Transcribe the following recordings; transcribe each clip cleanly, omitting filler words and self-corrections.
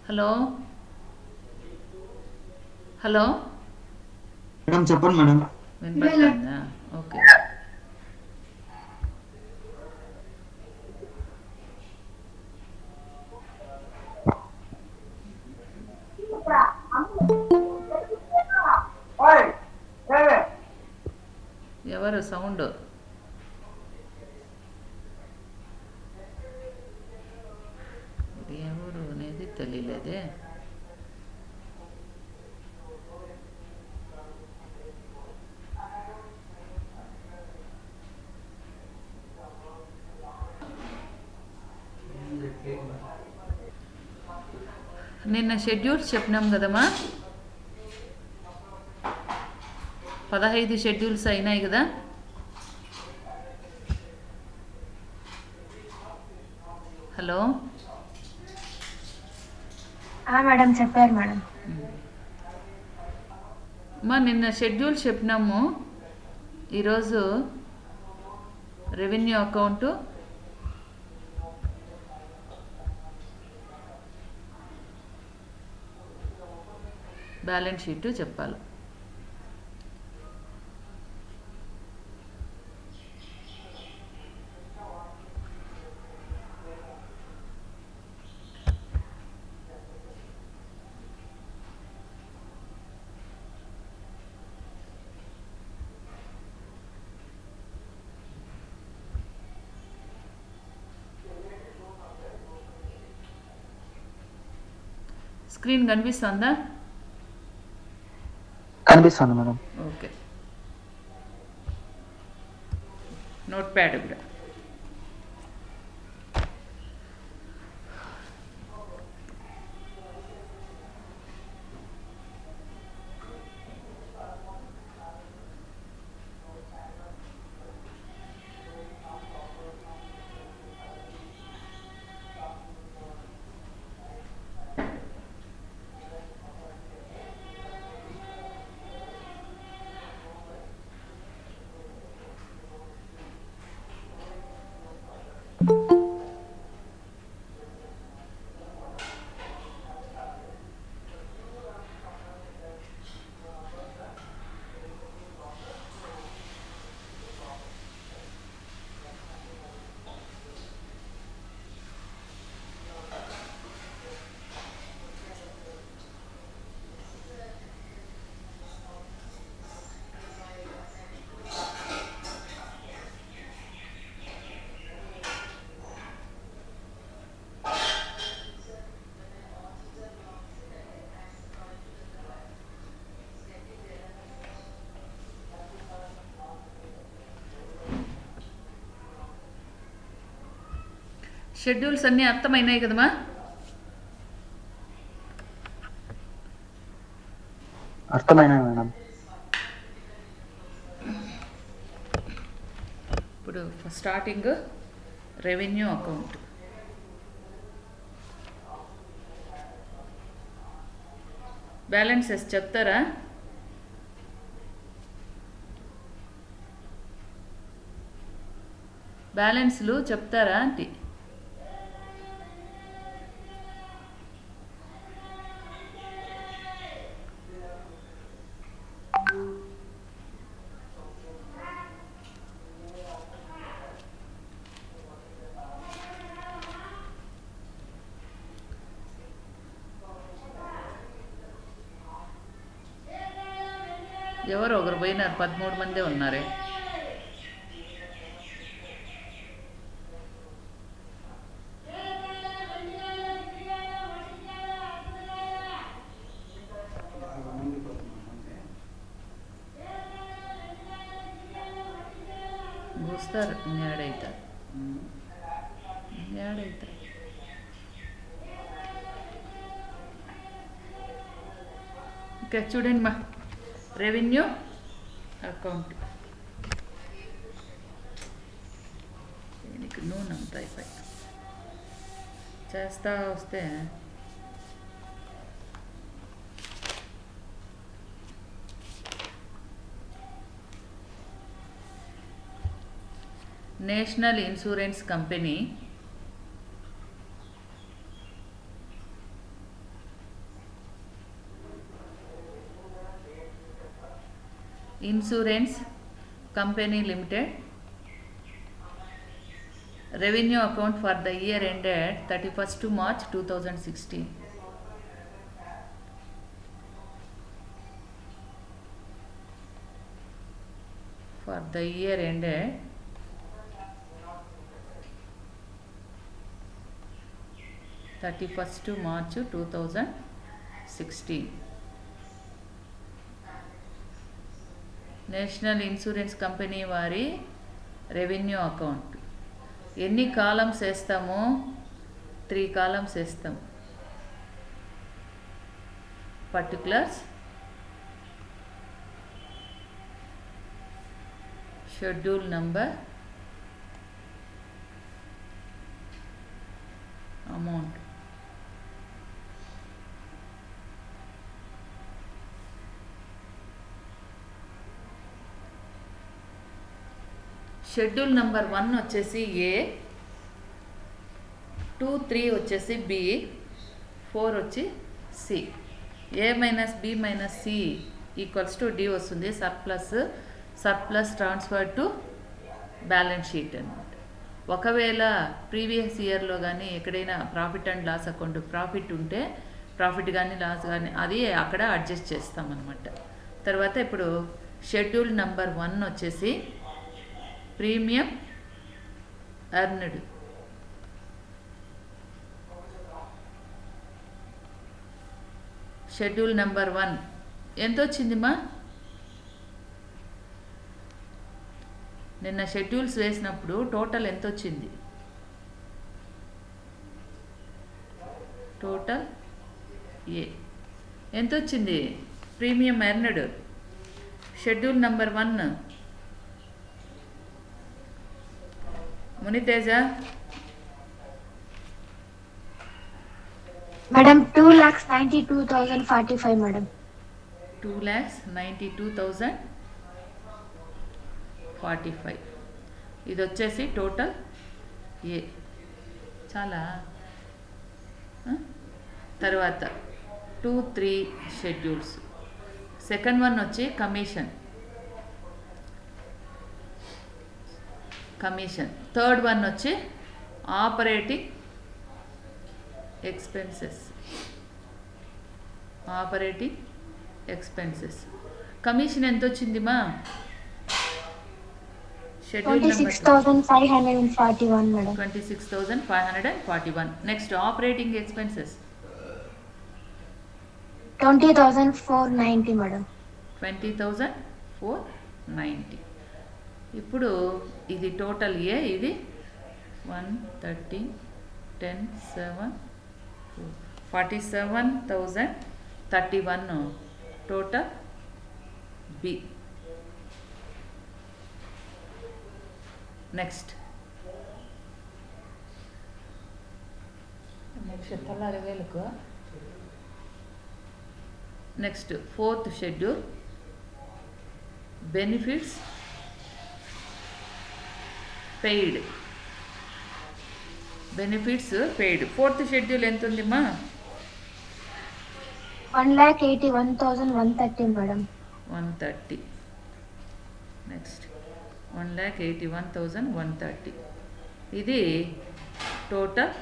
Hello hello madam చెప్పండి madam. వినపడుతుందా? Okay. ఎవరు సౌండ్? ఇది ఎవరు అనేది తెలియలేదే. నిన్న షెడ్యూల్స్ చెప్పినాం కదమ్మా, 15 షెడ్యూల్స్ అయినాయి కదా. హలో మేడం చెప్పారు మేడం. అమ్మా నిన్న షెడ్యూల్ చెప్పినాము. ఈరోజు రెవెన్యూ అకౌంటు, బ్యాలెన్స్ షీటు చెప్పాలి. స్క్రీన్ కనిపిస్తుందా? కనిపిస్తుంది మేడం. ఓకే. నోట్ ప్యాడ్ కూడా. షెడ్యూల్స్ అన్నీ అర్థమైనాయి కదమ్మా? అర్థమైనా మేడం. ఇప్పుడు స్టార్టింగ్ రెవెన్యూ అకౌంట్. బ్యాలెన్సెస్ చెప్తారా? బ్యాలెన్స్లు చెప్తారా ఆంటీ? ఎవరు ఒకరు పోయినారు, 13 మందే ఉన్నారే. వస్తారు ఇంకేడవుతారు, ఇంకేడవుతారు. ఇంకా చూడండి మా రెవెన్యూ అకౌంట్. దీనికి నూనె అంతా అయిపోయి చేస్తా వస్తే national insurance company insurance company limited revenue account for the year ended 31st March 2016. For the year ended 31st March 2016. National insurance company వారి రెవెన్యూ అకౌంట్. ఎన్ని కాలమ్స్ వేస్తామో 3 కాలమ్స్ వేస్తాం. Particulars, schedule number, amount. Schedule number 1 వచ్చేసి A, 2, 3 వచ్చేసి B, 4 వచ్చి C. A minus B minus C equals to D వస్తుంది. Surplus transfer to balance sheet అనమాట. ఒకవేళ ప్రీవియస్ ఇయర్లో కానీ ఎక్కడైనా profit and loss account profit ఉంటే ప్రాఫిట్ కానీ లాస్ కానీ అది అక్కడ అడ్జస్ట్ చేస్తామన్నమాట. తర్వాత ఇప్పుడు షెడ్యూల్ నంబర్ 1 వచ్చేసి ప్రీమియం ఎర్న్డ్. షెడ్యూల్ నెంబర్ 1 ఎంత వచ్చిందిమా? నిన్న షెడ్యూల్స్ వేసినప్పుడు టోటల్ ఎంత వచ్చింది? టోటల్ ఏ ఎంత వచ్చింది? Premium earned schedule number 1 Muniteja madam 2,92,045 madam. 2,92,045. ఇది వచ్చేసి టోటల్ ఏ. చాలా. తర్వాత 2, 3 షెడ్యూల్స్. సెకండ్ వన్ వచ్చి కమిషన్. థర్డ్ వన్ వచ్చి ఆపరేటింగ్ ఎక్స్పెన్సెస్. కమిషన్ ఎంత వచ్చిందిమా? Schedule number 26,541 madam. 26,541. Next operating expenses 20,490 madam. 20,490. ఇప్పుడు ఇది టోటల్ ఏ. ఇది 1, 13, 10, 7, 47,031 total B. Next next 4th schedule benefits paid. 4th schedule ఎంత ఉందిమ్మా? 1,81,130 మేడం. 130. నెక్స్ట్ 1,81,130. ఇది టోటల్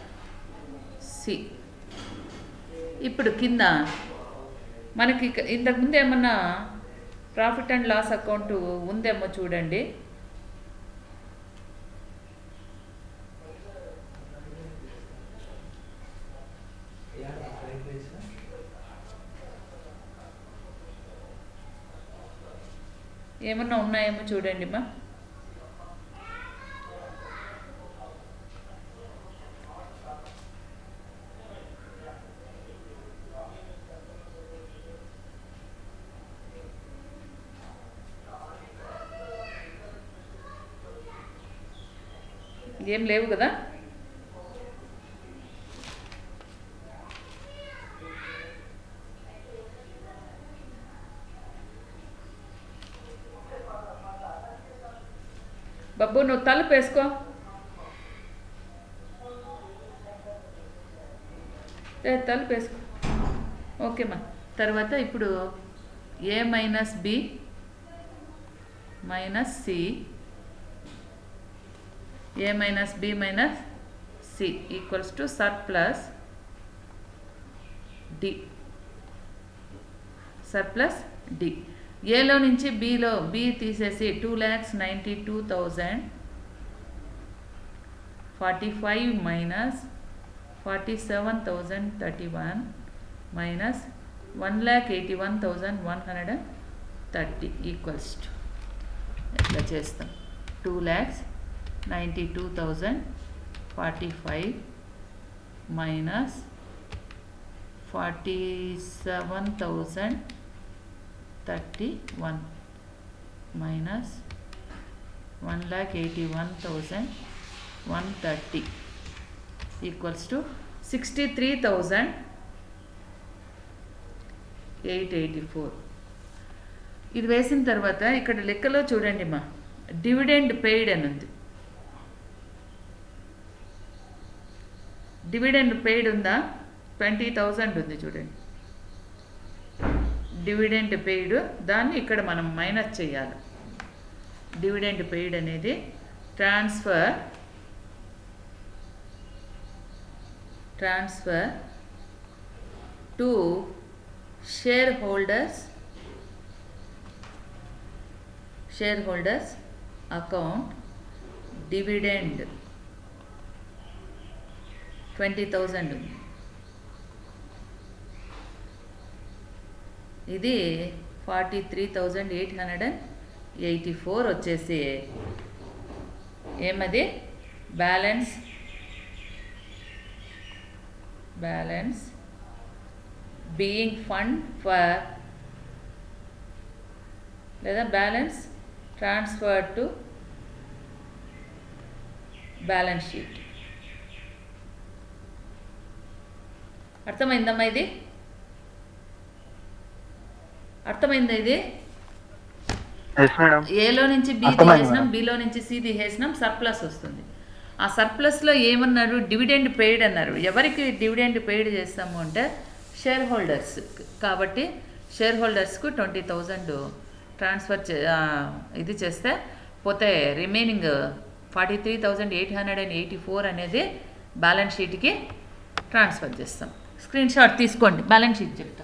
సి. ఇప్పుడు కింద మనకి ఇంతకుముందు ఏమన్నా ప్రాఫిట్ అండ్ లాస్ అకౌంట్ ఉందేమో చూడండి. ఏమన్నా ఉన్నాయేమో చూడండి మా. ఏం లేవు కదా? బబ్బు నువ్వు తలుపు వేసుకో. తలుపు వేసుకో. ఓకేమ్మా. తర్వాత ఇప్పుడు A minus B minus C, A minus B minus C equals to surplus D. surplus D. ఏలో నుంచి బిలో బి తీసేసి 2,92,045 మైనస్ 47,031 మైనస్ 1,81,130 ఈక్వల్స్ టు ఎట్లా చేస్తాం 2,92,045 మైనస్ 47,031 minus 1,81,130 equals to 63,884. ఇది వేసిన తర్వాత ఇక్కడ లెక్కలో చూడండి మా డివిడెండ్ పెయిడ్ అని ఉంది. డివిడెండ్ పెయిడ్ ఉందా? 20,000 ఉంది చూడండి. డివిడెండ్ పెయిడ్ దాన్ని ఇక్కడ మనం మైనస్ చేయాలి. డివిడెండ్ పెయిడ్ అనేది transfer to share holders account dividend 20,000 ఉంది. ఇది 43,884 వచ్చేసి ఏమది బ్యాలెన్స్ బీయింగ్ ఫండ్ ఫర్ లేదా balance transfer to balance sheet. అర్థమైందమ్మా? ఇది అర్థమైందా? ఇది ఏలో నుంచి బి తీసేసినాం, బిలో నుంచి సి తీసేసినాం, సర్ప్లస్ వస్తుంది. ఆ సర్ప్లస్లో ఏమన్నారు? డివిడెండ్ పెయిడ్ అన్నారు. ఎవరికి డివిడెండ్ పెయిడ్ చేస్తాము అంటే షేర్ హోల్డర్స్. కాబట్టి షేర్ హోల్డర్స్కు 20,000 ట్రాన్స్ఫర్ ఇది చేస్తే పోతే రిమైనింగ్ 43,884 అనేది బ్యాలెన్స్ షీట్కి ట్రాన్స్ఫర్ చేస్తాం. స్క్రీన్ షాట్ తీసుకోండి, బ్యాలెన్స్ షీట్ చెప్తా.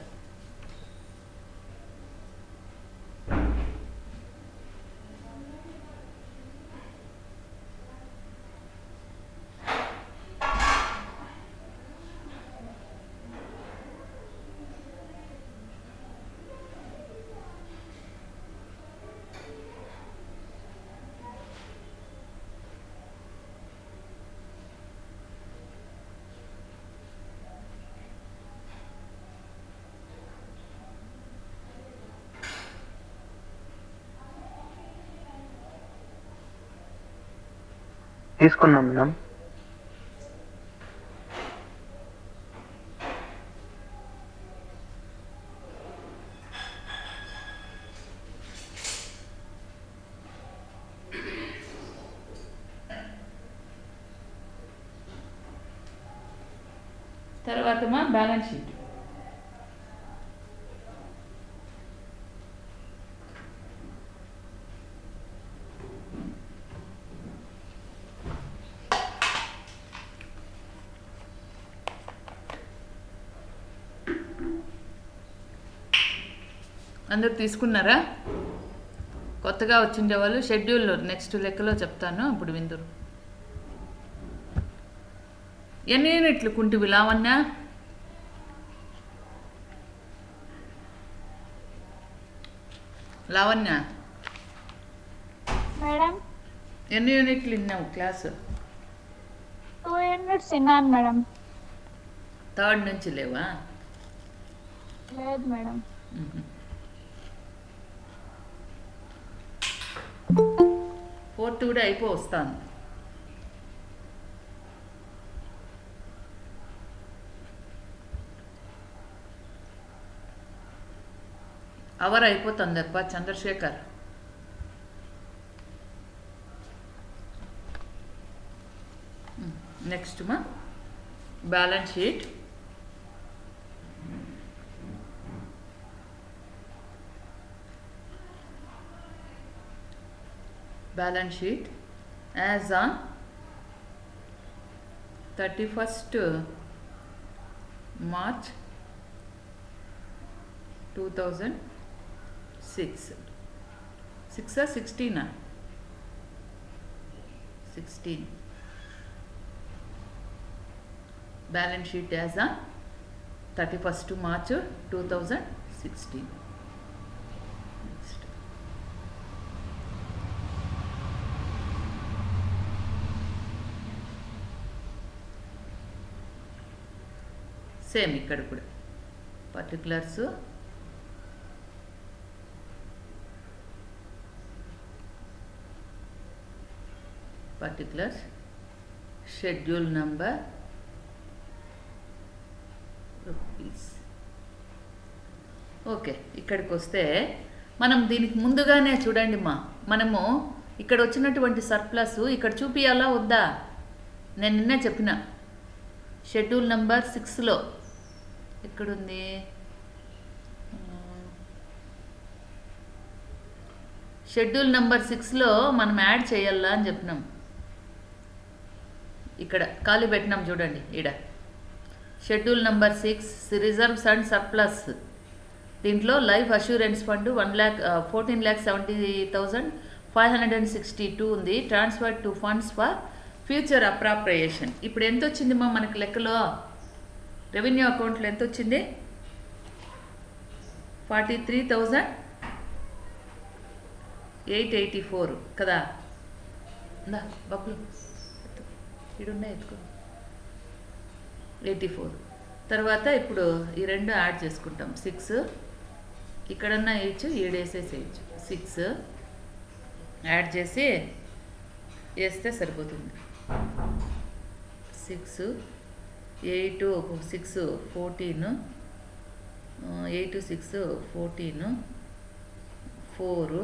తీసుకున్నాం మేడం. తర్వాత మా బ్యాలెన్స్ షీట్. అందరూ తీసుకున్నారా? కొత్తగా వచ్చిండే వాళ్ళు షెడ్యూల్లో నెక్స్ట్ లెక్కలో చెప్తాను, అప్పుడు విందురు. ఎన్ని యూనిట్లు కుంటివి లావణ్య? లావణ్య మేడం ఎన్ని యూనిట్లు విన్నావు క్లాసు? 2 యూనిట్స్ విన్నాను మేడం. థర్డ్ నుంచి లేవా? లేదు మేడం. ఫోర్త్ కూడా వస్తాను. అవర్ అయిపోతుంది అబ్బా చంద్రశేఖర్. నెక్స్ట్ మా balance sheet. Balance sheet as on 31st March 2006. 6 or 16? 16. Balance sheet as on 31st March 2016. Next. Same ఇక్కడ కూడా particulars schedule number rupees. Okay, ఇక్కడికి వస్తే మనం దీనికి ముందుగానే చూడండి మనము ఇక్కడ వచ్చినటువంటి సర్ప్లస్ ఇక్కడ చూపియాలా వద్దా? నేను నిన్నే చెప్పిన షెడ్యూల్ నంబర్ 6లో ఎక్కడుంది? షెడ్యూల్ నంబర్ 6లో మనం యాడ్ చేయాలా అని చెప్పినాం. ఇక్కడ ఖాళీ పెట్టినాం చూడండి. ఈడ schedule number 6 reserves and surplus. దీంట్లో లైఫ్ అష్యూరెన్స్ ఫండ్ 14,70,562 ఉంది. Transfer to funds for future appropriation. ఇప్పుడు ఎంత వచ్చింది మనకి లెక్కలో? రెవెన్యూ అకౌంట్లో ఎంత వచ్చింది? 43,884 కదా. బబ్బులు ఇడున్నాయి, ఎత్తుకో. 84. తర్వాత ఇప్పుడు ఈ రెండు యాడ్ చేసుకుంటాం. 6 ఇక్కడన్నా వేయచ్చు, ఈడేసేసేయచ్చు. 6 యాడ్ చేసి వేస్తే సరిపోతుంది. 6 8 6 14, 8 6 14, 4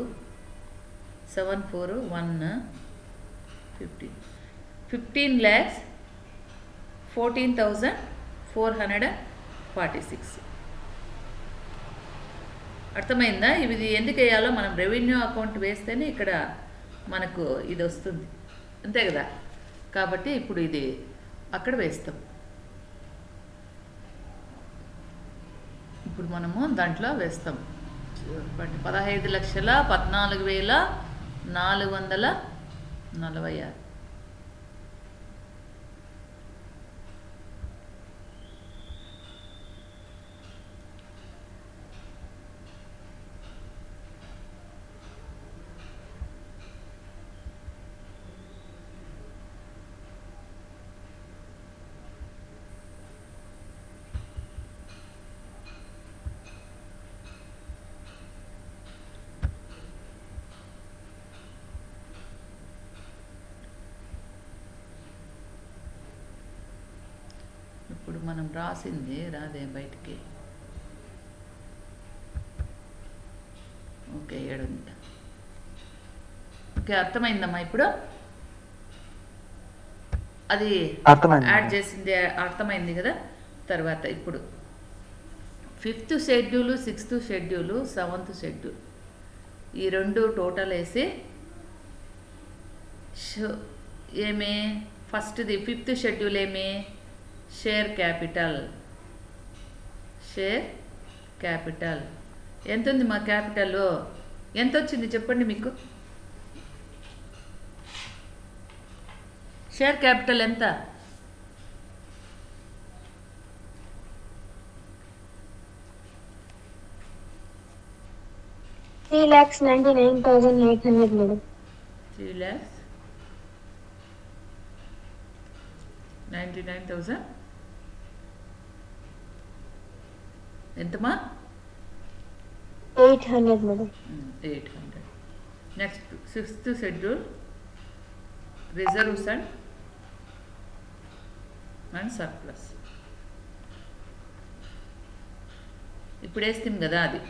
7 4 1 15. 15,14,446. అర్థమైందా? ఇది ఎందుకు వేయాలో మనం రెవెన్యూ అకౌంట్ వేస్తేనే ఇక్కడ మనకు ఇది వస్తుంది, అంతే కదా. కాబట్టి ఇప్పుడు ఇది అక్కడ వేస్తాం. ఇప్పుడు మనము దాంట్లో వేస్తాం. 15,14,446. ఇప్పుడు మనం రాసింది రాదే బయటికి. ఓకే, 7 ఉంది. ఓకే, అర్థమైందమ్మా. ఇప్పుడు అది యాడ్ చేసింది అర్థమైంది కదా. తర్వాత ఇప్పుడు 5th schedule, 6th schedule, 7th schedule ఈ రెండు టోటల్ వేసి ఏమి ఫస్ట్ది 5th షెడ్యూల్ ఏమి? Share capital. ఎంత ఉంది మా క్యాపిటల్? ఎంత వచ్చింది చెప్పండి మీకు? షేర్ క్యాపిటల్ ఎంత? 3,99,800 madam. 3,99,000 ఎంతమా? 800 madam. 800. Next 6th schedule reserves and surplus. ఇప్పుడు వేస్తాం కదా, అది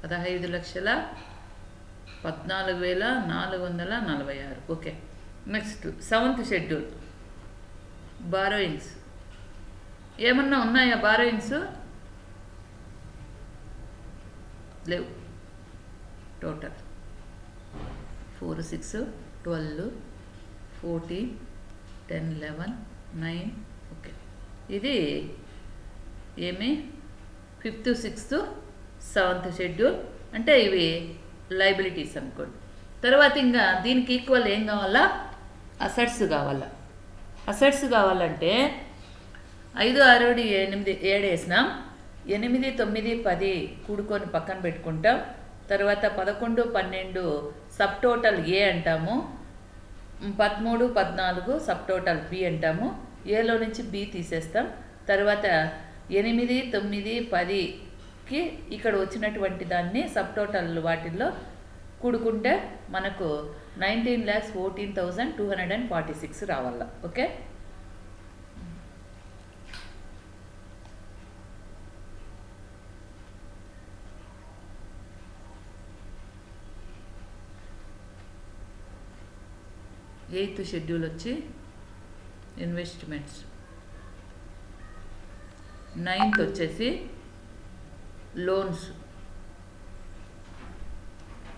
15,14,446. Okay, next 7th schedule borrowings. ఏమన్నా ఉన్నాయా బారోయింగ్స్? లేవు. టోటల్ 4 6 12, 14, 10, 11, 9. ఓకే, ఇది ఏమి 5th, 6th, 7th షెడ్యూల్. అంటే ఇవి లైబిలిటీస్ అనుకోండి. తర్వాత ఇంకా దీనికి ఈక్వల్ ఏం కావాలా? అసెట్స్ కావాలా. అసెట్స్ కావాలంటే 5, 6, 8, 7 వేసినాం. 8, 9, 10 కూడుకొని పక్కన పెట్టుకుంటాం. తర్వాత 11, 12 సబ్ టోటల్ ఏ అంటాము. 13, 14 సబ్ టోటల్ బి అంటాము. ఏలో నుంచి బి తీసేస్తాం. తర్వాత 8, 9, 10కి ఇక్కడ వచ్చినటువంటి దాన్ని సబ్ టోటల్ వాటిల్లో కూడుకుంటే మనకు 19,14,246 రావాల. ఓకే, ఎయిత్ షెడ్యూల్ వచ్చి ఇన్వెస్ట్మెంట్స్. 9th వచ్చేసి లోన్స్.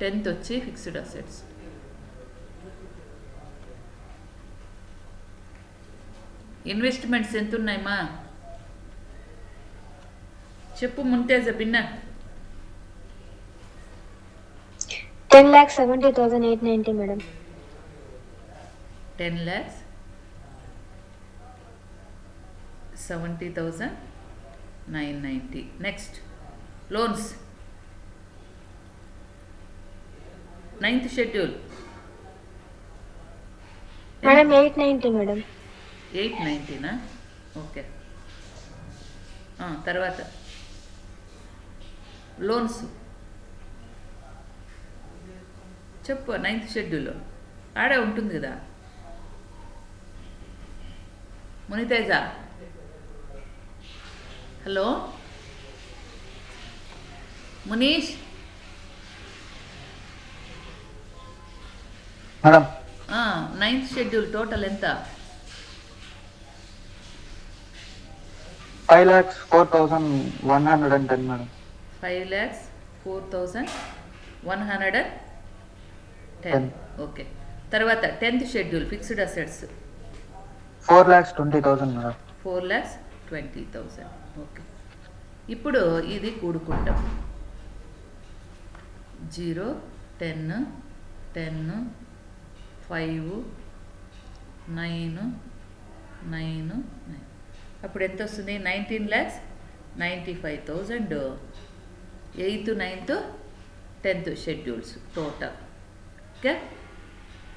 10th వచ్చి ఫిక్స్డ్ అసెట్స్. ఇన్వెస్ట్మెంట్స్ ఎంత ఉన్నాయమ్మా చెప్పు ముంతేజ బిన్న. 10,70,890 madam. 10,70,990. Next loans. 9th schedule madam 890 madam. 890నా? ఓకే. తర్వాత లోన్స్ చెప్పు. 9th షెడ్యూల్లో ఆడే ఉంటుంది కదా Muniteja. Hello Munish. Madam 9th schedule total ఎంత? 5,04,110 మేడం. 5,04,110. ఓకే. తర్వాత 10th schedule fixed assets 4,20,000 madam. 4,20,000. Okay. ఇప్పుడు ఇది కూడుకుంటాం. 0, 10, 10, 5, 9, 9, 9. అప్పుడు ఎంత వస్తుంది? 19,95,000 8th, 9th, 10th schedules total. Okay.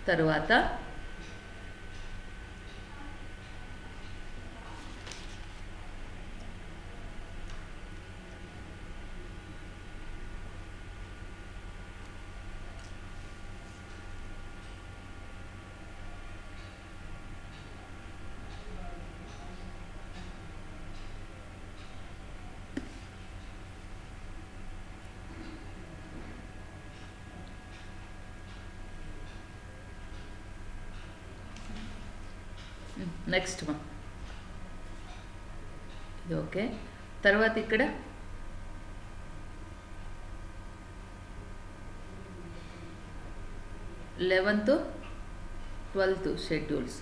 తర్వాత నెక్స్ట్ వన్ ఇది. ఓకే. తర్వాత ఇక్కడ 11th, 12th షెడ్యూల్స్.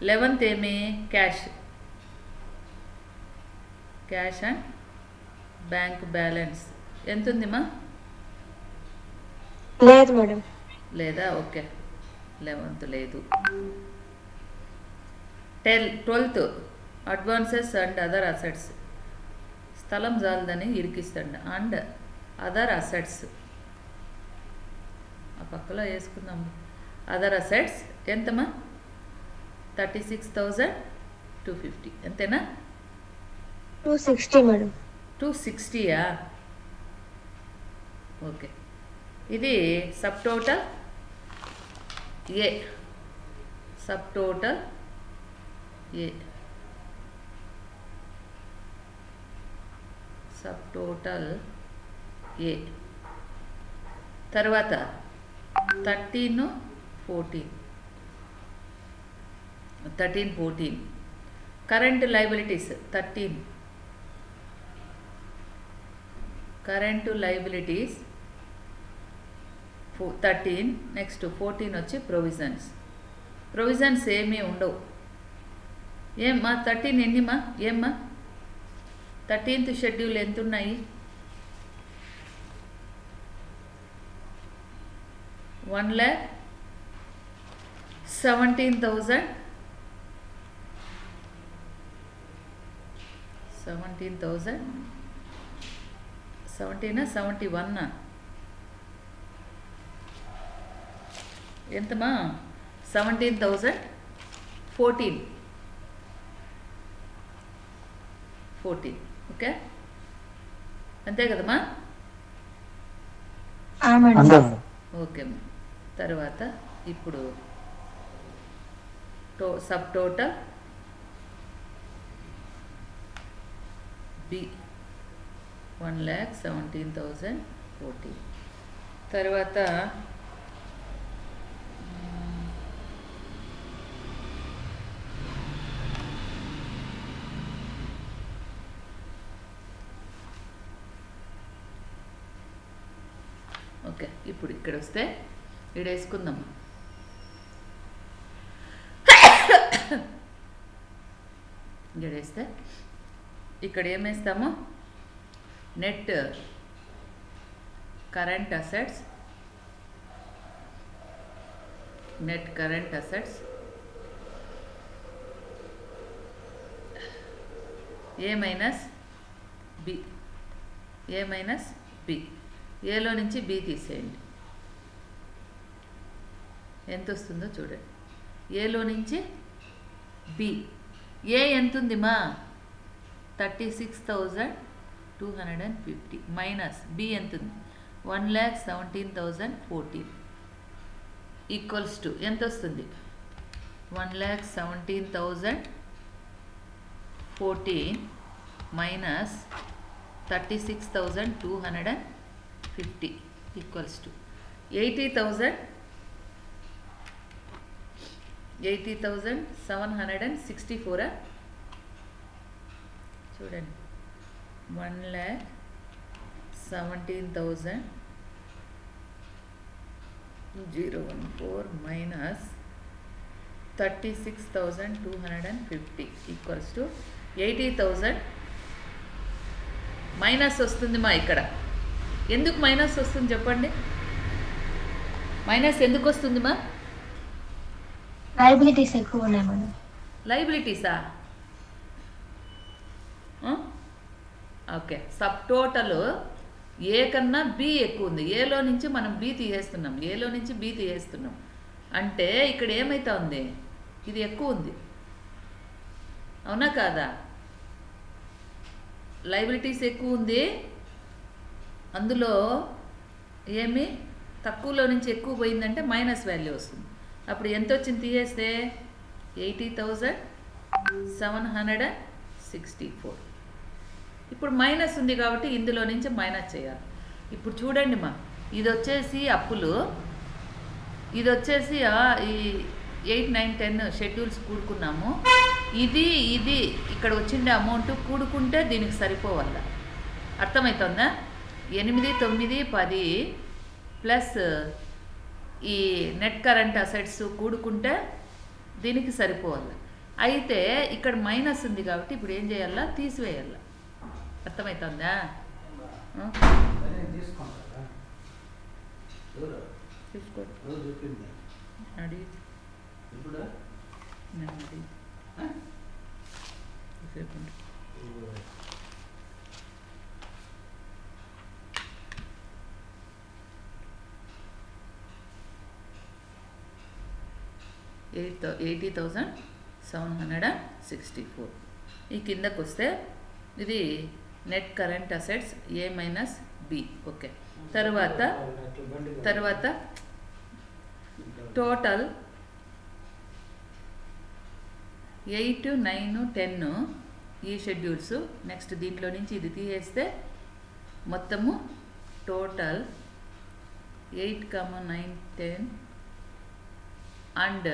11th ఏమి? క్యాష్ అండ్ బ్యాంక్ బ్యాలెన్స్ ఎంత ఉందిమా? లేదు మేడం. లేదా? ఓకే, 11th లేదు. 12th advances and other assets. స్థలం జాలదని ఇరికిస్తాడు. అండ్ అదర్ అసెట్స్ ఆ పక్కలో వేసుకుందాం. అదర్ అసెట్స్ ఎంతమ్మా? 36,250. అంతేనా? 260 మేడం. 260యా? ఓకే. ఇది సబ్ టోటల్ ఏ. సబ్ టోటల్ ఏ. సబ్ టోటల్ ఏ. తర్వాత 13, 14 current liabilities 13. Current liabilities 13, next 14 వచ్చి ప్రొవిజన్స్ ఏమీ ఉండవు. ఏమ్మా 13 ఎన్నిమా? ఏమ్మా 13th షెడ్యూల్ ఎంత ఉన్నాయి? 1,17,000 71 ఎంతమా? 17,014 ఓకే, అంతే కదమ్మా? మేడం. అంతే మేడం. ఓకే అమ్మా. తర్వాత ఇప్పుడు సబ్ టోటల్ బి 1,17,014. తర్వాత ఓకే, ఇప్పుడు ఇక్కడ వస్తే ఇక్కడ వేసుకుందాము. ఇక్కడ వేస్తే ఇక్కడ ఏమేస్తాము? నెట్ కరెంట్ అసెట్స్ ఏ మైనస్ బి. ఏలో నుంచి బి తీసేయండి. ఎంత వస్తుందో చూడండి. ఏలో నుంచి బి. ఏ ఎంత ఉంది మా? 36,250 మైనస్ బి ఎంత ఉంది? 1,17,014 ఈక్వల్స్ టు ఎంత వస్తుంది? 1,17,014 మైనస్ 36,250 ఈక్వల్స్ టు 80,764. చూడండి, 1,17,014 మైనస్ 36,250 ఈక్వల్స్ టు 80,000. మైనస్ వస్తుంది మా ఇక్కడ. ఎందుకు మైనస్ వస్తుంది చెప్పండి? మైనస్ ఎందుకు వస్తుంది మా? లయబిలిటీస్ ఎక్కువ ఉన్నాయి మేడం. లైబిలిటీసా? ఓకే, సబ్ టోటల్ ఏ కన్నా బి ఎక్కువ ఉంది. ఏలో నుంచి మనం బి తీసేస్తున్నాం. అంటే ఇక్కడ ఏమైతా ఉంది? ఇది ఎక్కువ ఉంది, అవునా కాదా? లైబిలిటీస్ ఎక్కువ ఉంది, అందులో ఏమి తక్కువలో నుంచి ఎక్కువ పోయిందంటే మైనస్ వాల్యూ వస్తుంది. అప్పుడు ఎంత వచ్చింది తీయేస్తే? 80,764. ఇప్పుడు మైనస్ ఉంది కాబట్టి ఇందులో నుంచి మైనస్ చేయాలి. ఇప్పుడు చూడండి మా, ఇది వచ్చేసి అప్పులు, ఇది వచ్చేసి ఈ 8, 9, 10 షెడ్యూల్స్ కూడుకున్నాము. ఇది ఇక్కడ వచ్చిండే అమౌంట్ కూడుకుంటే దీనికి సరిపోవాల. అర్థమవుతుందా? 8, 9, 10 ప్లస్ ఈ నెట్ కరెంట్ అసెట్స్ కూడుకుంటే దీనికి సరిపోవాలి. అయితే ఇక్కడ మైనస్ ఉంది కాబట్టి ఇప్పుడు ఏం చేయాలా? తీసివేయాల. అర్థమవుతుందా? అడిగి $80,764. ఈ కిందకు వస్తే ఇది నెట్ కరెంట్ అసెట్స్ ఏ మైనస్ బి. ఓకే, తర్వాత టోటల్ 8, 9, 10 ఈ షెడ్యూల్స్. నెక్స్ట్ దీంట్లో నుంచి ఇది తీసేస్తే మొత్తము total 8, 9, 10 and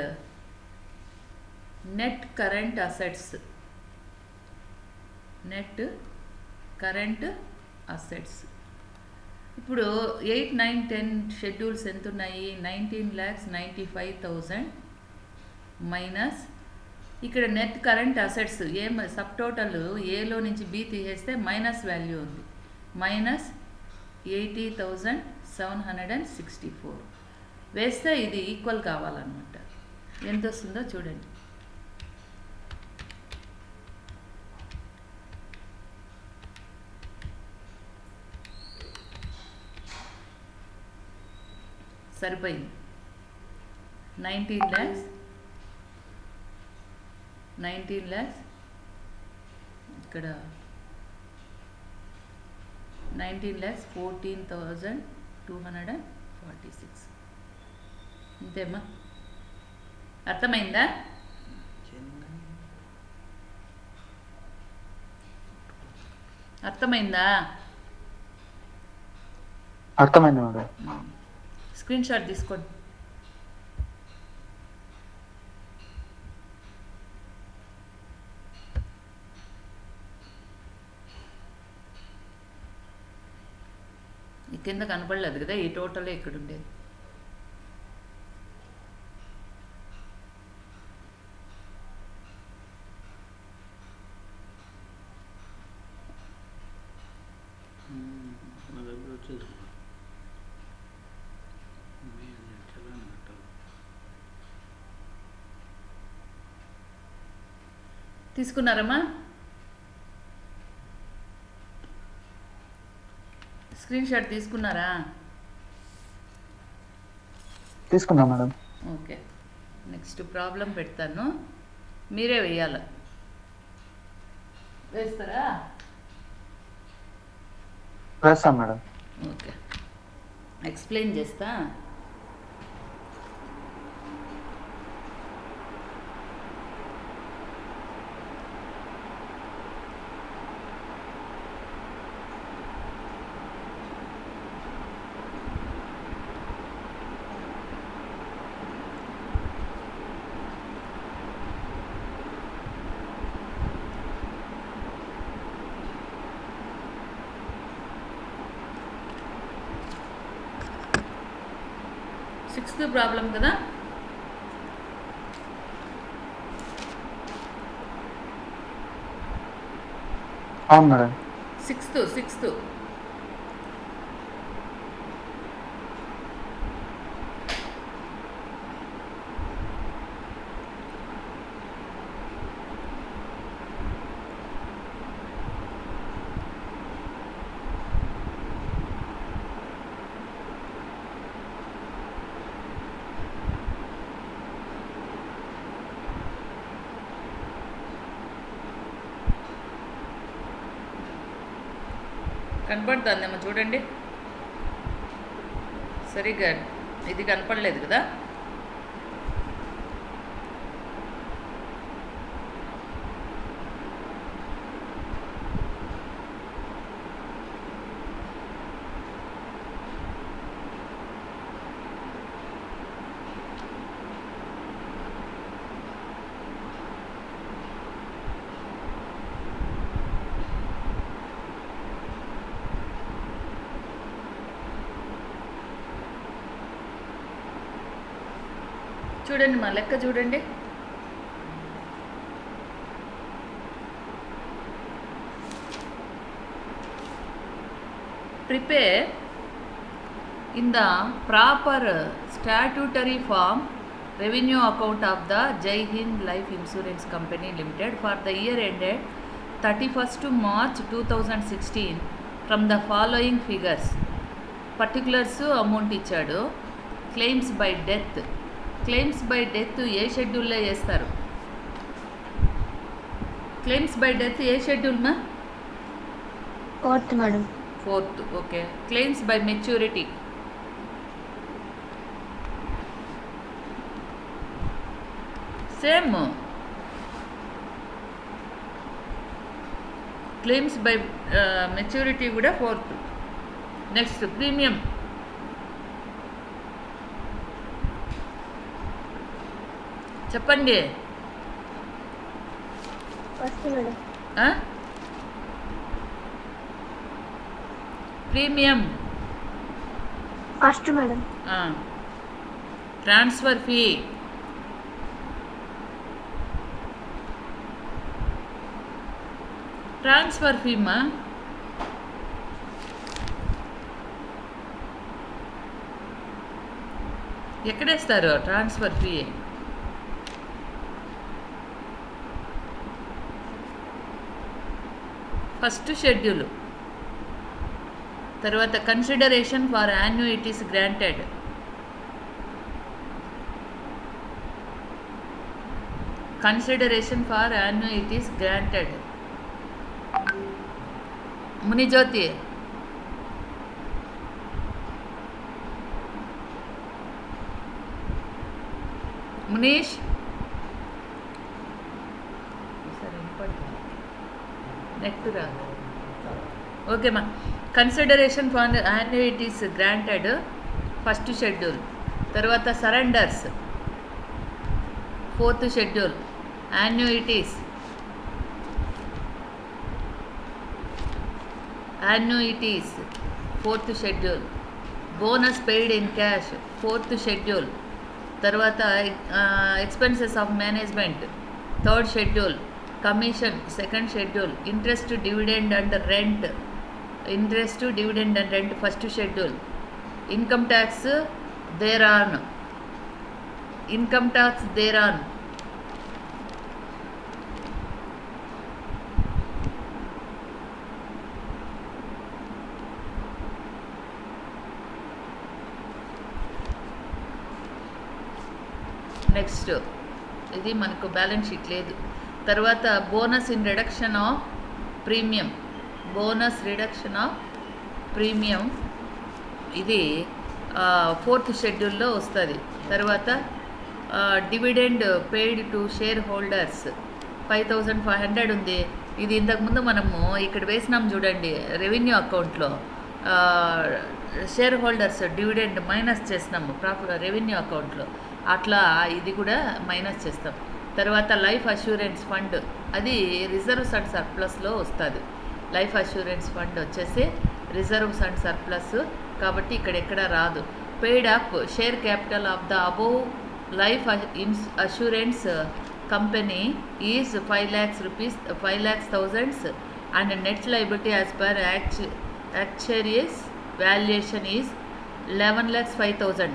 net current assets ఇప్పుడు 8, 9, 10 షెడ్యూల్స్ ఎంత ఉన్నాయి? 19,95,000 మైనస్ ఇక్కడ net current assets sub total ఏలో నుంచి బి తీసేస్తే మైనస్ వాల్యూ ఉంది, మైనస్ 80,764 వేస్తే ఇది ఈక్వల్ కావాలన్నమాట. ఎంత వస్తుందో చూడండి. సరిపోయింది. 19 lakhs ఇక్కడ 19,14,246 అంతేమ్మా. అర్థమైందా? అర్థమైందా? అర్థమైంది మేడం. స్క్రీన్ షాట్ తీసుకోండి. ఈ కింద కనపడలేదు కదా, ఈ టోటలే ఇక్కడ ఉండేది. తీసుకున్నారమ్మా? స్క్రీన్ షాట్ తీసుకున్నారా? తీసుకున్నాం మేడం. ఓకే, నెక్స్ట్ ప్రాబ్లం పెడతాను, మీరే వేయాలి. వేస్తారా? వేస్తాం మేడం. ఓకే, ఎక్స్ప్లెయిన్ చేస్తా. సిక్స్త్ ప్రాబ్లం కదా. అవును మేడం. సిక్స్త్ కనపడుతుందేమో చూడండి. సరిగ్గా ఇది కనపడలేదు కదా. చూడండి, మా లెక్క చూడండి. Prepare in the proper statutory form revenue account of the Jai Hind life insurance company limited for the year ended 31st March 2016 from the following figures. Particulars amount ఇచ్చాడు. క్లెయిమ్స్ బై డెత్ ఏ షెడ్యూల్లో చేస్తారు? క్లెయిమ్స్ బై డెత్ ఏ schedule మా? 4th madam. 4th. Okay. Claims by maturity same. Claims by maturity కూడా 4th. Next premium చెప్పండి. 1st madam. Premium first madam. Transfer fee మా ఎక్కడేస్తారు transfer fee? First schedule, తర్వాత consideration for annuities granted, Munijyothi Munish నెట్ రా. ఓకేమా. Consideration for annuities granted first schedule, తర్వాత surrenders fourth schedule, annuities fourth schedule, bonus paid in cash fourth schedule, తర్వాత expenses of management third schedule, commission second schedule, interest dividend and rent first schedule, income tax thereon next ఇది మనకు balance sheet లేదు. తర్వాత bonus reduction of premium ఇది fourth షెడ్యూల్లో వస్తుంది. తర్వాత dividend paid to share holders 5500 ఉంది. ఇది ఇంతకుముందు మనము ఇక్కడ వేసినాం చూడండి, రెవెన్యూ అకౌంట్లో షేర్ హోల్డర్స్ డివిడెండ్ మైనస్ చేసినాము రెవెన్యూ అకౌంట్లో, అట్లా ఇది కూడా మైనస్ చేస్తాం. తర్వాత లైఫ్ అష్యూరెన్స్ ఫండ్ అది రిజర్వ్స్ అండ్ సర్ప్లస్లో వస్తుంది. లైఫ్ అష్యూరెన్స్ ఫండ్ వచ్చేసి రిజర్వ్స్ అండ్ సర్ప్లస్ కాబట్టి ఇక్కడ ఎక్కడ రాదు. Paid up share capital of the above life assurance company is 5 lakhs rupees, 5 lakhs thousands, and net liability as per actuaries valuation is 11 lakhs 5,000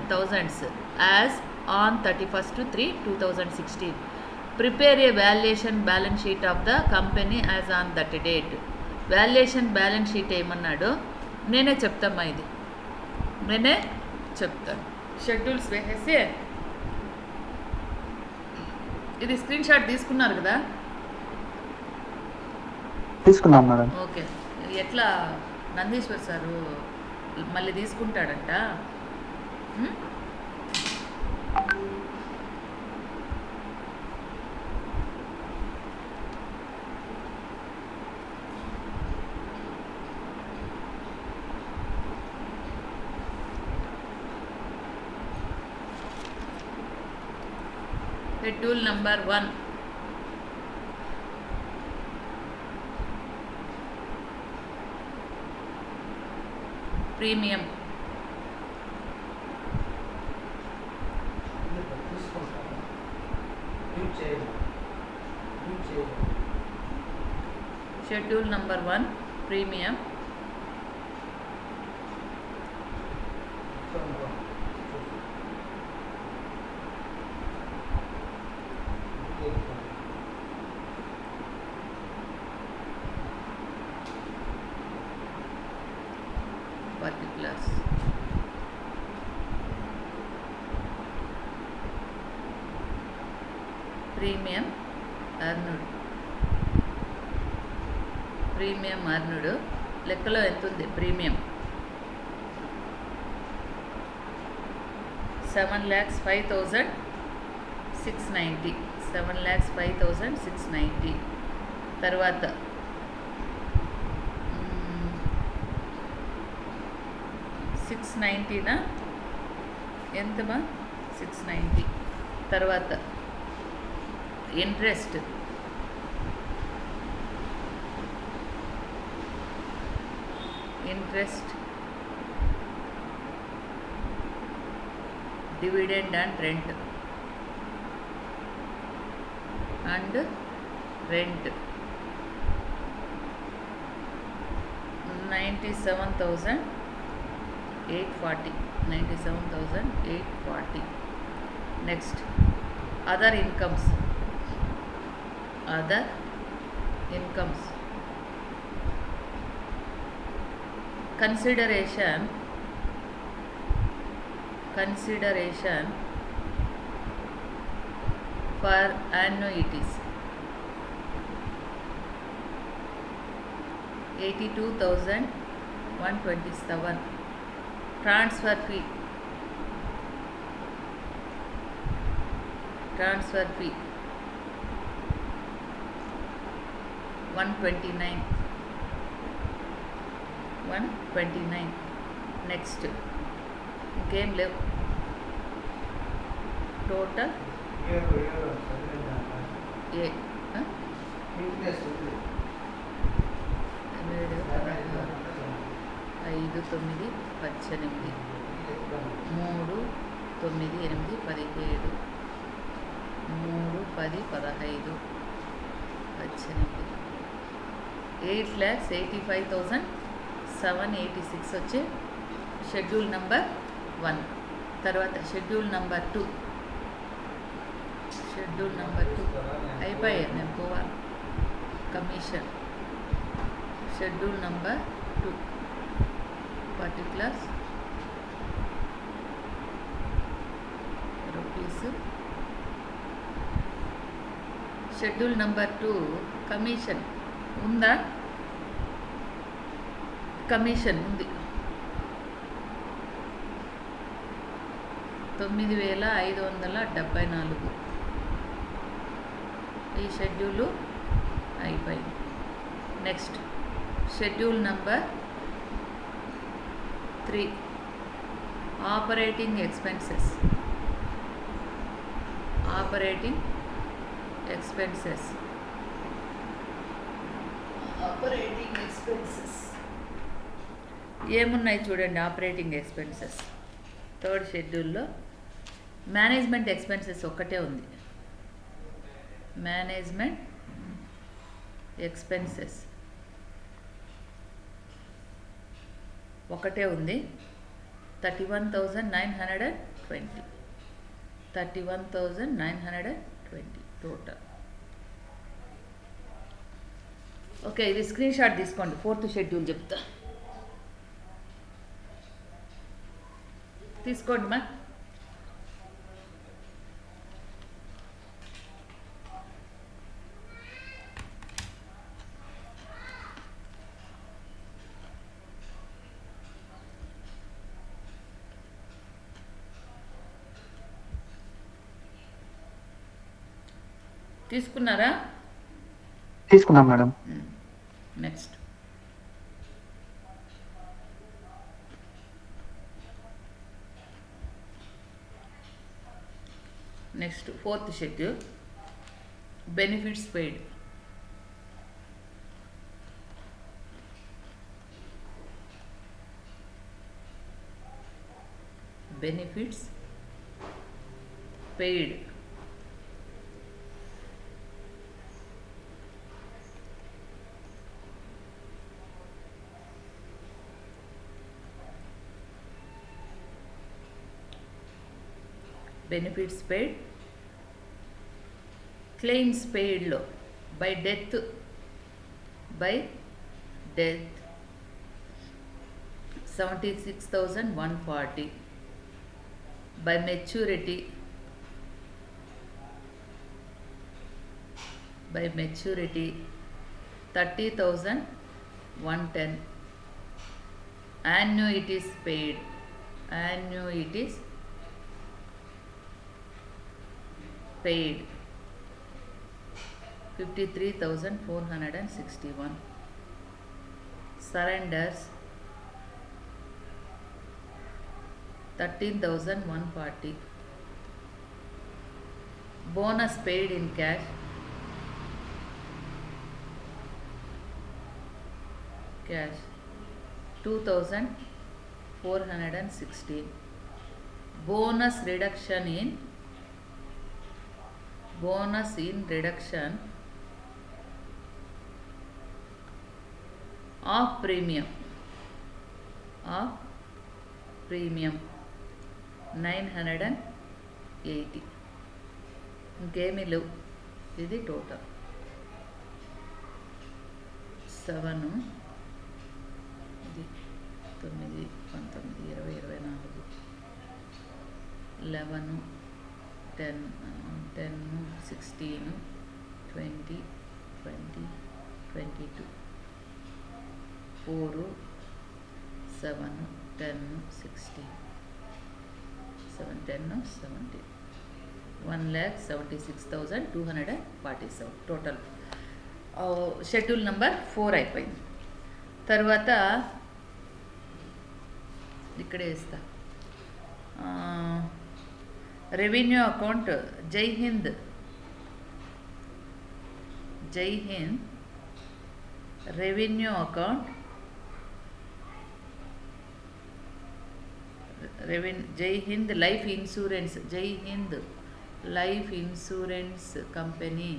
as on 31st/3/2016. Prepare a valuation balance sheet of the company as on that date. Valuation balance sheet ఏమన్నాడు నేనే చెప్తాను. Schedules వేసేసి ఇది screen shot తీసుకున్నారు కదా? తీసుకున్నాం madam. Okay. ఎట్లా Nandishwar sir మళ్ళీ తీసుకుంటాడంట. Schedule number 1 premium. Schedule number 1 premium. particulars. Premium earned లెక్కలో ఎంత ఉంది? ప్రీమియం 7,05,690. తర్వాత 690 ఎంతమా? 690. తర్వాత interest dividend and rent. And rent 97,840. Next, other incomes. Consideration for annuities 82,127. Transfer fee 129. Next, game live total A. 5, 9, 18, 3, 9, 8, 17, 3, 10, 15, 8,85,786 వచ్చి schedule number 1. తర్వాత schedule number 2 అయిపోయాయి, నేను పోవాలి. Commission schedule number 2 particulars rupees. Schedule number 2 commission ఉందా? Commission ఉంది 9,574. ఈ schedule అయిపోయింది. Next schedule number 3 operating expenses. ఏమున్నాయి చూడండి. ఆపరేటింగ్ ఎక్స్పెన్సెస్ థర్డ్ షెడ్యూల్లో మేనేజ్మెంట్ ఎక్స్పెన్సెస్ ఒక్కటే ఉంది. మేనేజ్మెంట్ ఎక్స్పెన్సెస్ ఒకటే ఉంది. 31,920. 31,920 టోటల్. ఓకే, ఇది స్క్రీన్ షాట్ తీసుకోండి. 4th షెడ్యూల్ చెప్తా, తీసుకోండి మా. తీసుకున్నారా? తీసుకున్నాం మేడం. Next next 4th schedule benefits paid. Benefits paid benefits paid. Claims పెయిడ్లో by death 76,140. By maturity 30,110. annuities paid 53,461. surrenders 13,140. bonus paid in cash 2,416. bonus in reduction of premium 980. ఇంకేమీ లేవు. ఇది టోటల్ 7, ఇది 9, 19, 20, 24, 11, 10, 16, 20, 22, 4, 7, 10, 16, 7, 10, 17, 1,76,247 టోటల్. షెడ్యూల్ నెంబర్ 4 అయిపోయింది. తర్వాత ఇక్కడే ఇస్తా. Revenue account జై హింద్ రెవెన్యూ అకౌంట్ జై Hind life insurance company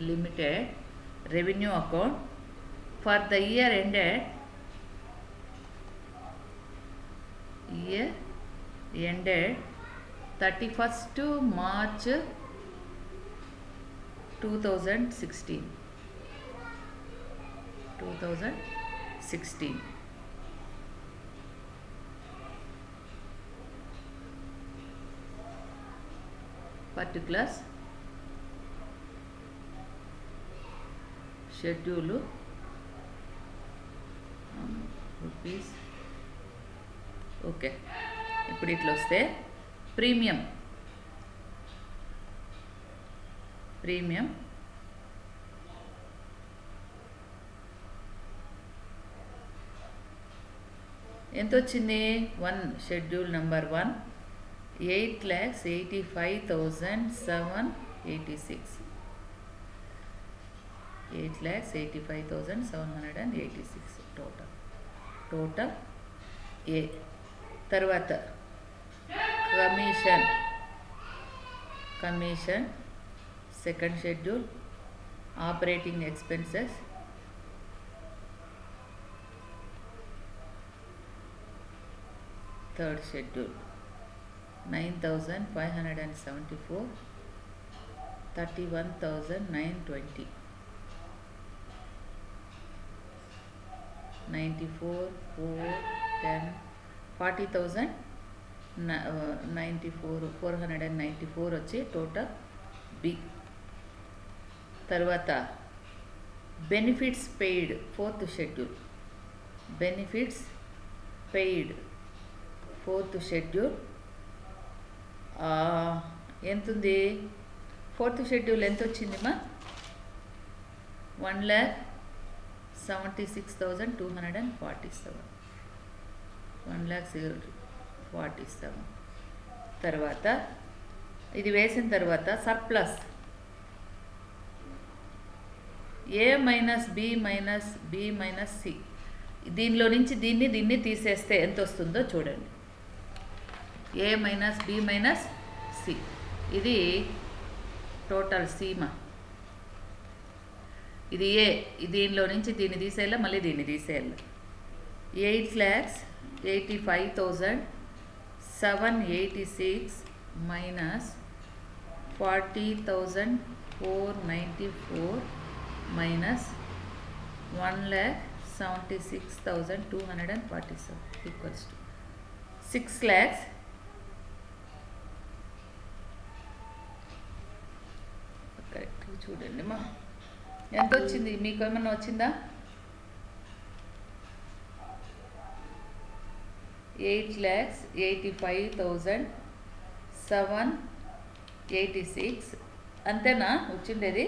limited revenue account for the year ended 31st March 2016. Particulars schedule rupees. Okay, ఇప్పుడు ఇట్లా వస్తే ప్రీమియం ఎంత వచ్చింది? Schedule number 1 8,85,786. 8,85,786 టోటల్ ఏ. తర్వాత commission second schedule operating expenses third schedule 9,574, 31,920, 94, 4, 10, 40,000, 494 వచ్చి total B. తర్వాత benefits paid fourth schedule ఎంతుంది? Fourth schedule ఎంత వచ్చిందిమా? 1,76,247. 1,47. తర్వాత ఇది వేసిన తర్వాత సర్ప్లస్ ఏ మైనస్ బి మైనస్ సి. దీనిలో నుంచి దీన్ని తీసేస్తే ఎంత వస్తుందో చూడండి. ఏ మైనస్ బి మైనస్ సి, ఇది టోటల్ సీమా. ఇది ఏ, దీనిలో నుంచి దీన్ని తీసేయాలి, మళ్ళీ దీన్ని తీసేయాలి. 8,85,786 minus 40,494 minus 1,76,247 equals to 6 lakhs. కరెక్ట్గా చూడండి మా, ఎంత వచ్చింది? మీకు ఏమన్నా వచ్చిందా? 8,85,786 అంతేనా వచ్చిండేది?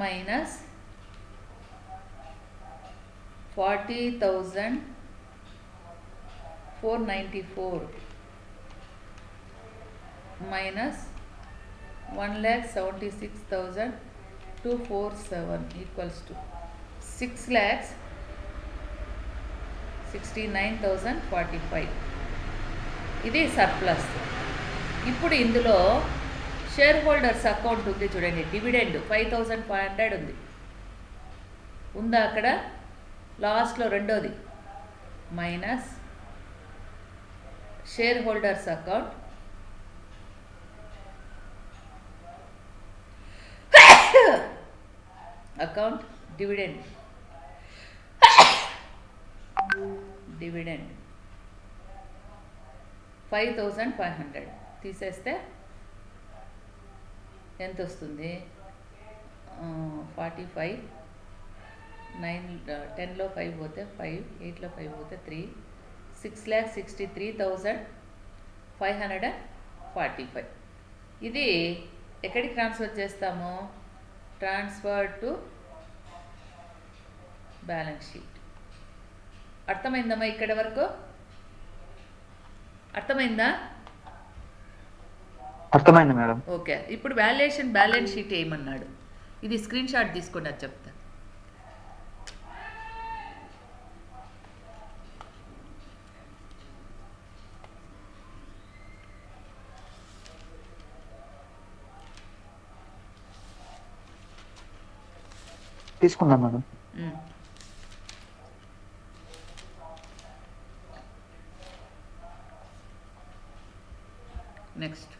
Minus 40,494 minus 1,76,247. 247 equals to 6,69,045. ఇది సర్ప్లస్. ఇప్పుడు ఇందులో షేర్ హోల్డర్స్ అకౌంట్ ఉంది చూడండి, డివిడెండ్ 5,500 ఉంది. ఉందా అక్కడ లాస్ట్లో రెండోది minus share holders account dividend 5,500 తీసేస్తే ఎంత వస్తుంది? 45, 9, 10లో 5 పోతే 5, 8లో 5 పోతే 3, 6,63,545. ఇది ఎక్కడికి ట్రాన్స్ఫర్ చేస్తాము? Transfer to balance sheet. అర్థమైందమ్మా ఇక్కడ వరకు? అర్థమైందా? అర్థమైంది మేడం. ఓకే, ఇప్పుడు వాల్యుయేషన్ బ్యాలెన్స్ షీట్ ఏమన్నాడు? ఇది స్క్రీన్ షాట్ తీసుకుని అది చెప్తా. తీసుకున్నాం మేడం. Next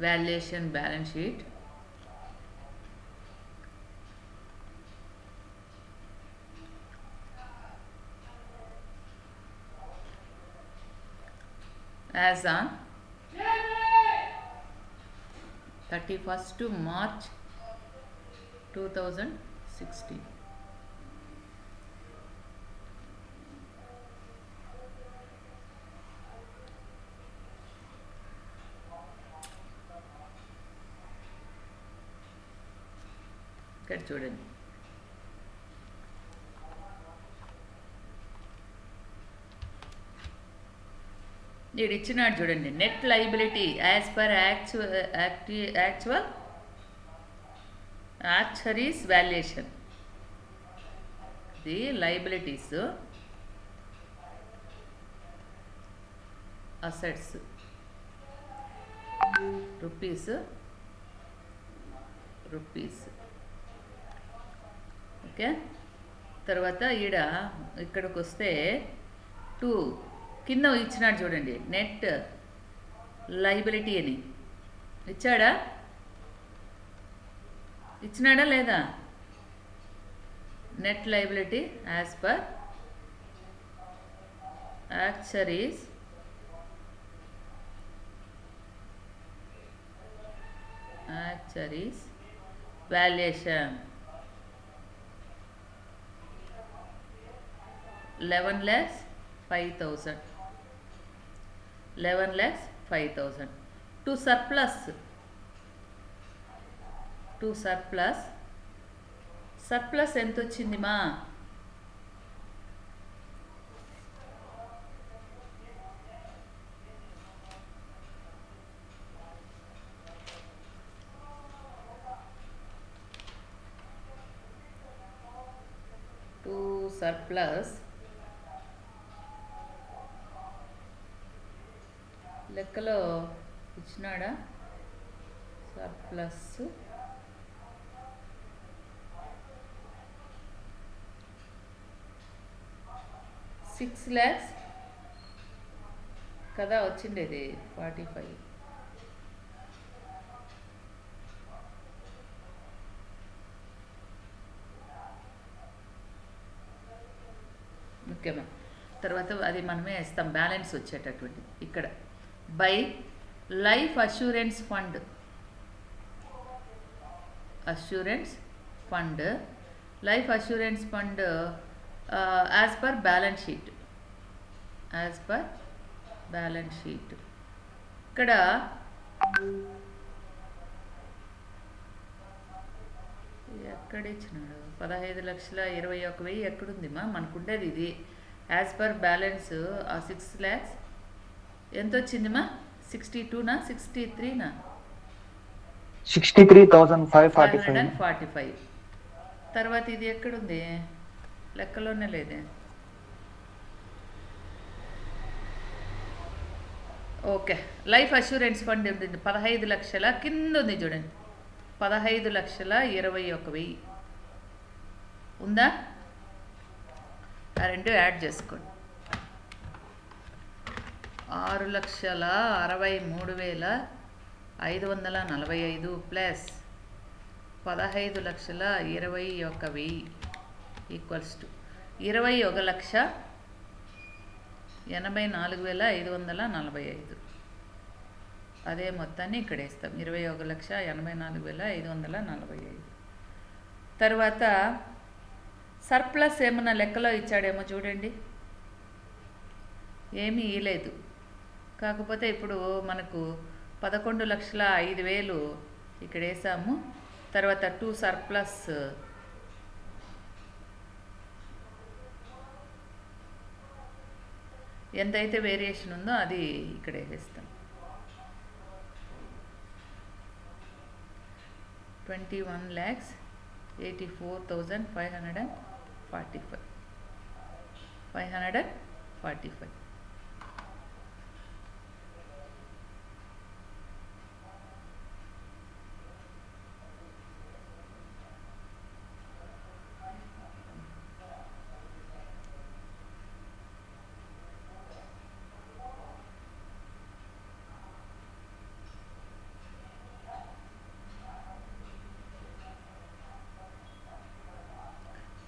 valuation balance sheet. As on 31st March 2016. ఇక్కడ చూడండి, ఇది ఇచ్చినాడు చూడండి. Net liability as per actuaries valuation. ఇది లైబిలిటీస్, అసెట్స్ రూపీస్. ఓకే, తర్వాత ఇక్కడికి వస్తే 2 కింద ఇచ్చినాడు చూడండి, నెట్ లైబిలిటీ అని ఇచ్చినాడా లేదా? Net liability as per actuaries valuation 11,05,000. 11,05,000. To surplus ఎంత వచ్చింది మా? టు సర్ప్లస్ లెక్కలో ఇచ్చినాడా? సర్ప్లస్ 6 lakhs కదా వచ్చిండేది. 45 ముఖ్యమే. తర్వాత అది మనమే ఇస్తాం బ్యాలెన్స్ వచ్చేటటువంటిది. ఇక్కడ by life assurance fund life assurance fund as per balance sheet ఇక్కడ ఎక్కడ ఇచ్చినాడు? 15,21,000 ఎక్కడుంది మా? మనకుండేది ఇది. యాజ్ పర్ బ్యాలెన్స్ ఆ 6 lakhs ఎంత వచ్చింది మా? 62నా 63నా 63,545. 545. తర్వాత ఇది ఎక్కడుంది, లెక్కలోనే లేదే. ఓకే, లైఫ్ అష్యూరెన్స్ ఫండ్ ఉంది 15 లక్షల, కింద ఉంది చూడండి 15,21,000 ఉందా? ఆ రెండు యాడ్ చేసుకోండి. 6,63,545 ప్లస్ 15,21,000 ఈక్వల్స్ టు 21,84,545. అదే మొత్తాన్ని ఇక్కడ వేస్తాం, 21,84,545. తర్వాత సర్ప్లస్ ఏమన్నా లెక్కలో ఇచ్చాడేమో చూడండి. ఏమీ ఇయలేదు, కాకపోతే ఇప్పుడు మనకు 11,05,000 ఇక్కడ వేసాము. తర్వాత 2 సర్ప్లస్ ఎంతైతే వేరియేషన్ ఉందో అది ఇక్కడ వేస్తాం. 21,84,545.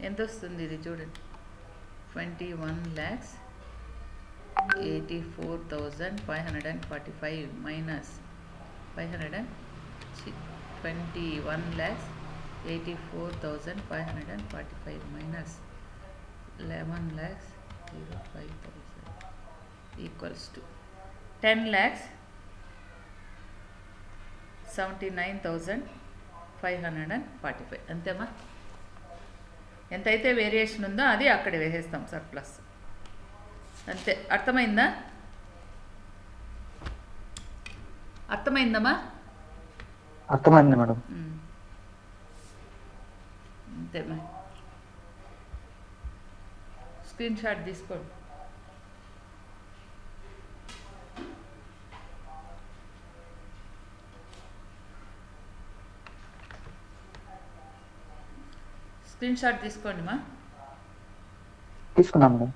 ఎంత వస్తుంది ఇది చూడండి, 21,84,545 మైనస్ 21,84,545 మైనస్ 11,05,000 ఈక్వల్స్ టు 10,79,545. అంతేమా? ఎంతైతే వేరియేషన్ ఉందో అది అక్కడ వేసేస్తాం సర్ప్లస్. అంతే, అర్థమైందా? అర్థమైందమ్మా? అర్థమైంది మేడం. అంతేమ్మా. స్క్రీన్ షాట్ తీసుకోండి. స్క్రీన్ షాట్ తీసుకోండి మా. తీసుకున్నాం మేడం.